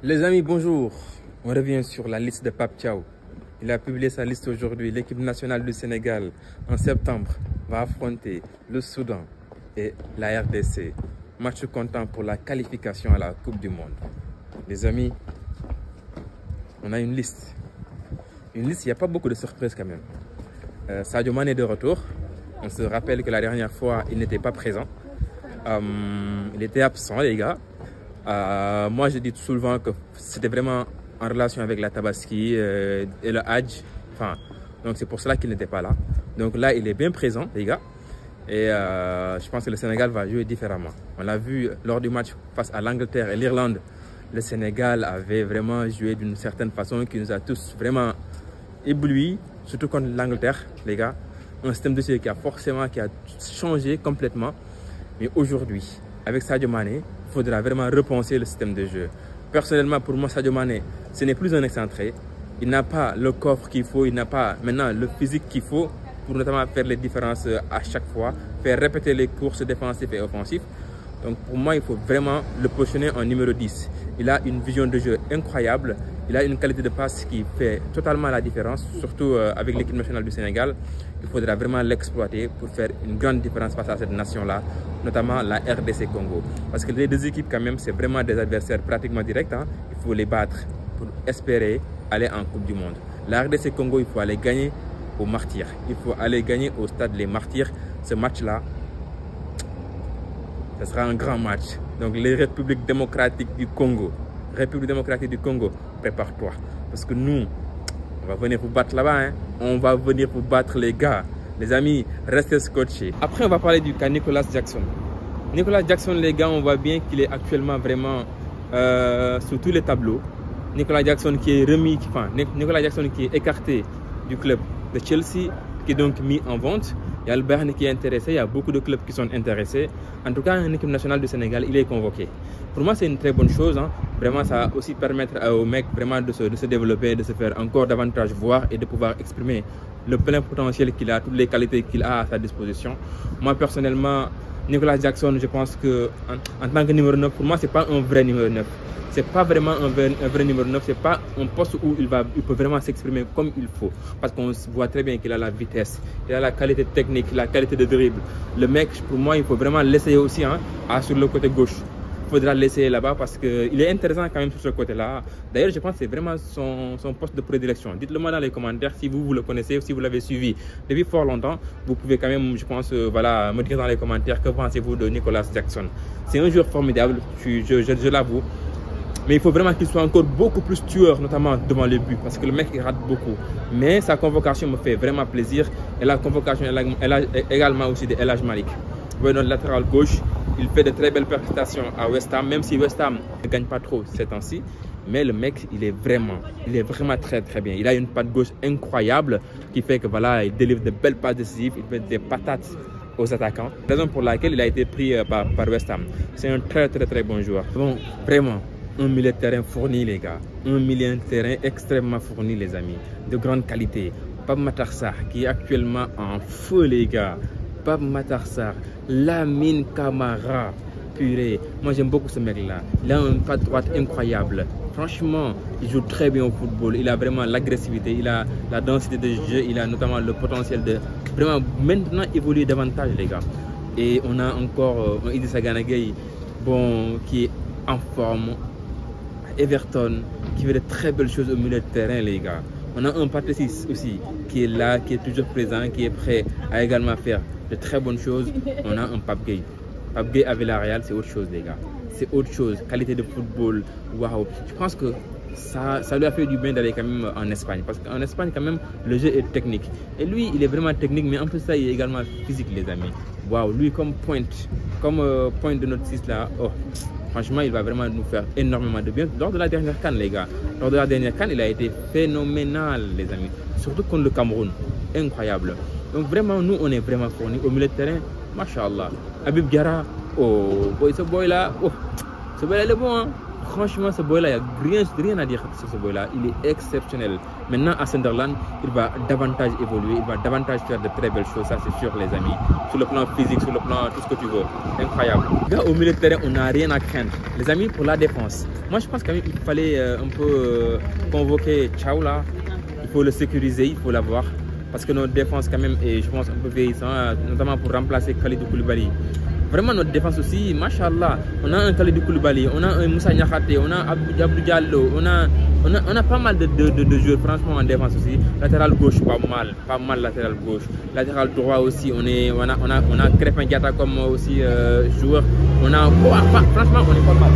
Les amis, bonjour. On revient sur la liste de Pape Thiaw. Il a publié sa liste aujourd'hui. L'équipe nationale du Sénégal, en septembre, va affronter le Soudan et la RDC. Match comptant pour la qualification à la Coupe du Monde. Les amis, on a une liste. Une liste, il n'y a pas beaucoup de surprises quand même. Sadio Mané est de retour. On se rappelle que la dernière fois, il n'était pas présent. Il était absent, les gars. Moi, je dis souvent que c'était vraiment en relation avec la Tabaski et le Hajj. Enfin, donc c'est pour cela qu'il n'était pas là. Donc là, il est bien présent, les gars. Et je pense que le Sénégal va jouer différemment. On l'a vu lors du match face à l'Angleterre et l'Irlande. Le Sénégal avait vraiment joué d'une certaine façon qui nous a tous vraiment éblouis, surtout contre l'Angleterre, les gars. Un système de jeu qui a changé complètement. Mais aujourd'hui, avec Sadio Mané, il faudra vraiment repenser le système de jeu. Personnellement, pour moi, Sadio Mané, ce n'est plus un excentré. Il n'a pas le coffre qu'il faut, il n'a pas maintenant le physique qu'il faut pour notamment faire les différences à chaque fois, faire répéter les courses défensives et offensives. Donc pour moi, il faut vraiment le positionner en numéro 10. Il a une vision de jeu incroyable. Il a une qualité de passe qui fait totalement la différence, surtout avec l'équipe nationale du Sénégal. Il faudra vraiment l'exploiter pour faire une grande différence face à cette nation-là, notamment la RDC Congo. Parce que les deux équipes, quand même, c'est vraiment des adversaires pratiquement directs. Hein. Il faut les battre pour espérer aller en Coupe du Monde. La RDC Congo, il faut aller gagner aux Martyrs. Il faut aller gagner au stade Les Martyrs. Ce match-là, ce sera un grand match. Donc les Républiques démocratiques du Congo, prépare-toi. Parce que nous, on va venir vous battre là-bas. Hein. On va venir vous battre les gars. Les amis, restez scotchés. Après, on va parler du cas Nicolas Jackson. Nicolas Jackson, les gars, on voit bien qu'il est actuellement vraiment sur tous les tableaux. Nicolas Jackson qui est remis, enfin, Nicolas Jackson qui est écarté du club de Chelsea, qui est donc mis en vente. Il y a le Bayern qui est intéressé, il y a beaucoup de clubs qui sont intéressés. En tout cas, l'équipe nationale du Sénégal, il est convoqué. Pour moi, c'est une très bonne chose. Hein. Vraiment, ça va aussi permettre aux mecs vraiment de se développer, de se faire encore davantage voir et de pouvoir exprimer le plein potentiel qu'il a, toutes les qualités qu'il a à sa disposition. Moi, personnellement, Nicolas Jackson, je pense que en tant que numéro 9, pour moi, ce n'est pas un vrai numéro 9. Ce n'est pas vraiment un vrai numéro 9, ce n'est pas un poste où il peut vraiment s'exprimer comme il faut. Parce qu'on voit très bien qu'il a la vitesse, il a la qualité technique, la qualité de dribble. Le mec, pour moi, il faut vraiment l'essayer aussi hein, sur le côté gauche. Il faudra l'essayer là-bas parce qu'il est intéressant quand même sur ce côté-là. D'ailleurs, je pense que c'est vraiment son poste de prédilection. Dites-le moi dans les commentaires si vous le connaissez ou si vous l'avez suivi depuis fort longtemps. Vous pouvez quand même, je pense, voilà, me dire dans les commentaires que pensez-vous de Nicolas Jackson. C'est un joueur formidable, je l'avoue. Mais il faut vraiment qu'il soit encore beaucoup plus tueur, notamment devant le but, parce que le mec il rate beaucoup. Mais sa convocation me fait vraiment plaisir. Et la convocation, elle a également aussi de El Hadj Malick. Vous voyez notre latéral gauche, il fait de très belles percutations à West Ham, même si West Ham ne gagne pas trop ces temps-ci. Mais le mec, il est vraiment très très bien. Il a une patte gauche incroyable qui fait que voilà, il délivre de belles passes décisives, il fait des patates aux attaquants. Raison pour laquelle il a été pris par West Ham. C'est un très très très bon joueur. Bon, vraiment. Un milieu de terrain fourni, les gars. Un milieu de terrain extrêmement fourni, les amis. De grande qualité. Pape Matar Sarr, qui est actuellement en feu, les gars. Pape Matar Sarr, Lamine Camara. Purée. Moi, j'aime beaucoup ce mec-là. Il a un pas de droite incroyable. Franchement, il joue très bien au football. Il a vraiment l'agressivité, il a la densité de jeu, il a notamment le potentiel de vraiment maintenant évoluer davantage, les gars. Et on a encore Idrissa Gana Gueye, bon, qui est en forme. Everton qui fait de très belles choses au milieu de terrain, les gars. On a un Pathé Ciss aussi qui est là, qui est toujours présent, qui est prêt à également faire de très bonnes choses. On a un Pape Gueye. Pape Gueye à Villarreal, c'est autre chose, les gars. C'est autre chose. Qualité de football, waouh. Je pense que ça lui a fait du bien d'aller quand même en Espagne. Parce qu'en Espagne, quand même, le jeu est technique. Et lui, il est vraiment technique, mais en plus ça, il est également physique, les amis. Waouh, lui comme pointe de notre 6 là, oh. Franchement, il va vraiment nous faire énormément de bien. Lors de la dernière CAN, les gars. Lors de la dernière CAN, il a été phénoménal, les amis. Surtout contre le Cameroun. Incroyable. Donc vraiment, nous, on est vraiment fournis au milieu de terrain. Masha'Allah. Habib Diarra. Oh, boy, ce boy-là. Oh, ce boy-là, il est bon. Hein? Franchement, ce boy-là, il n'y a rien à dire sur ce boy-là. Il est exceptionnel. Maintenant, à Sunderland, il va davantage évoluer, il va davantage faire de très belles choses, ça c'est sûr, les amis. Sur le plan physique, sur le plan tout ce que tu veux. Incroyable. Là, au milieu de terrain, on n'a rien à craindre. Les amis, pour la défense, moi je pense quand même qu'il fallait un peu convoquer Thiaw là. Il faut le sécuriser, il faut l'avoir. Parce que notre défense quand même est, je pense, un peu vieillissante, notamment pour remplacer Kalidou Koulibaly. Vraiment, notre défense aussi, machallah, on a un Kalidou Koulibaly, on a un Moussa Niakhaté, on a Abdou Diallo, on a pas mal de joueurs, franchement, en défense aussi. Latéral gauche, pas mal latéral gauche. Latéral droit aussi, on a Crépin Diatta comme aussi joueur. Franchement, on est pas mal.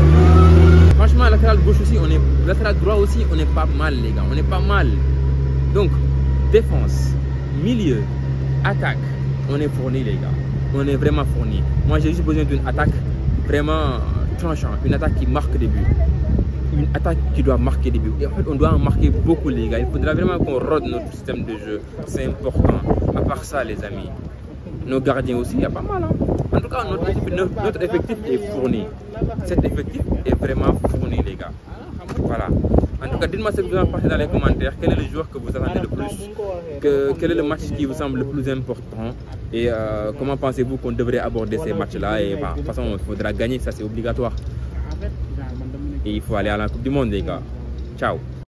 Franchement, latéral gauche aussi, latéral droit aussi, on est pas mal, les gars, on est pas mal. Donc, défense, milieu, attaque, on est fourni, les gars. On est vraiment fourni. Moi, j'ai juste besoin d'une attaque vraiment tranchante, une attaque qui marque des buts. Une attaque qui doit marquer des buts. Et en fait, on doit en marquer beaucoup, les gars. Il faudra vraiment qu'on rôde notre système de jeu. C'est important. À part ça, les amis, nos gardiens aussi, il y a pas mal. Hein. En tout cas, notre effectif est fourni. Cet effectif est vraiment fourni, les gars. Voilà. En tout cas, dites-moi ce que vous en pensez dans les commentaires. Quel est le joueur que vous attendez le plus? Quel est le match qui vous semble le plus important? Et comment pensez-vous qu'on devrait aborder ces matchs-là? Et bah, de toute façon, il faudra gagner, ça c'est obligatoire. Et il faut aller à la Coupe du Monde, les gars. Ciao.